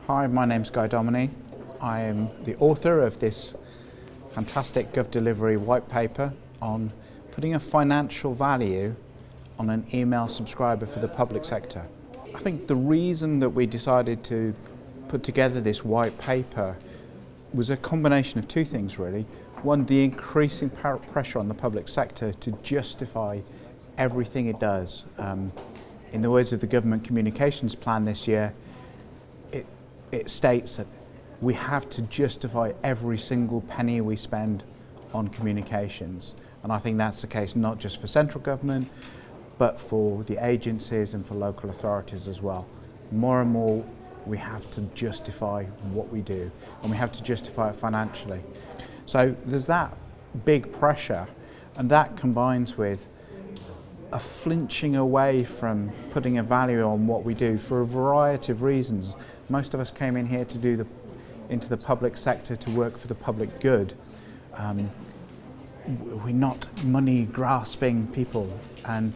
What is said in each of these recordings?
Hi, my name's Dominy. I am the author of this fantastic GovDelivery white paper on putting a financial value on an email subscriber for the public sector. I think the reason that we decided to put together this white paper was a combination of two things really. One, the increasing pressure on the public sector to justify everything it does. In the words of the government communications plan this year, it states that we have to justify every single penny we spend on communications. And I think that's the case not just for central government, but for the agencies and for local authorities as well. More and more we have to justify what we do, and we have to justify it financially. So there's that big pressure, and that combines with a flinching away from putting a value on what we do for a variety of reasons. Most of us came in here to do into the public sector to work for the public good. We're not money grasping people, and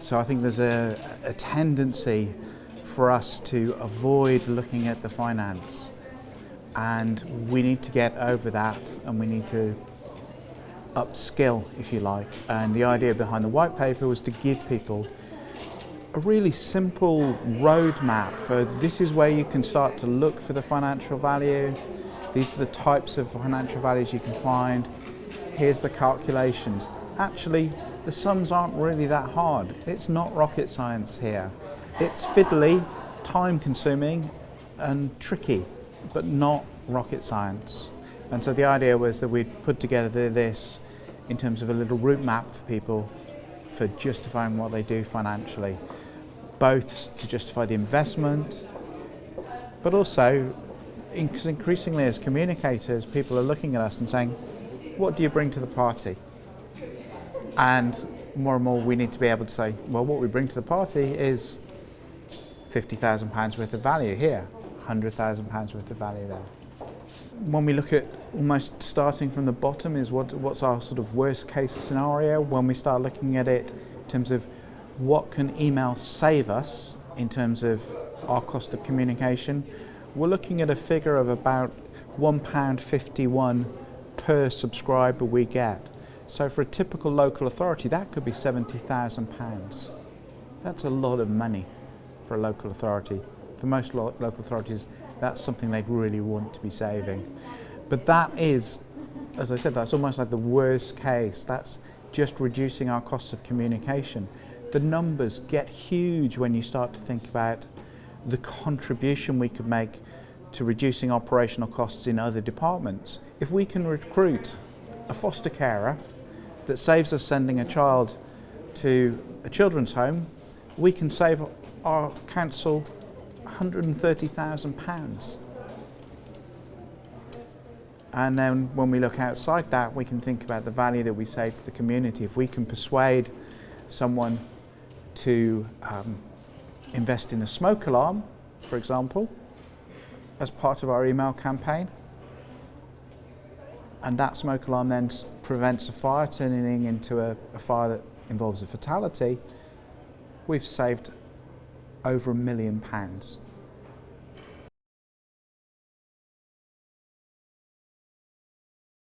so I think there's a tendency for us to avoid looking at the finance, and we need to get over that, and we need to upskill, if you like. And the idea behind the white paper was to give people a really simple roadmap for this is where you can start to look for the financial value. These are the types of financial values you can find. Here's the calculations. Actually, the sums aren't really that hard. It's not rocket science here. It's fiddly, time consuming and tricky, but not rocket science. And so the idea was that we'd put together this in terms of a little route map for people for justifying what they do financially, both to justify the investment, but also because increasingly as communicators, people are looking at us and saying, what do you bring to the party? And more we need to be able to say, well, what we bring to the party is £50,000 worth of value here, £100,000 worth of value there. When we look at almost starting from the bottom is what's our sort of worst case scenario when we start looking at it in terms of what can email save us in terms of our cost of communication. We're looking at a figure of about £1.51 per subscriber we get. So for a typical local authority, that could be £70,000. That's a lot of money for a local authority. For most local authorities, that's something they'd really want to be saving. But that is, as I said, that's almost like the worst case. That's just reducing our costs of communication. The numbers get huge when you start to think about the contribution we could make to reducing operational costs in other departments. If we can recruit a foster carer that saves us sending a child to a children's home, we can save our council £130,000. And then when we look outside that, we can think about the value that we save to the community. If we can persuade someone to invest in a smoke alarm, for example, as part of our email campaign, and that smoke alarm then prevents a fire turning into a fire that involves a fatality, we've saved over £1 million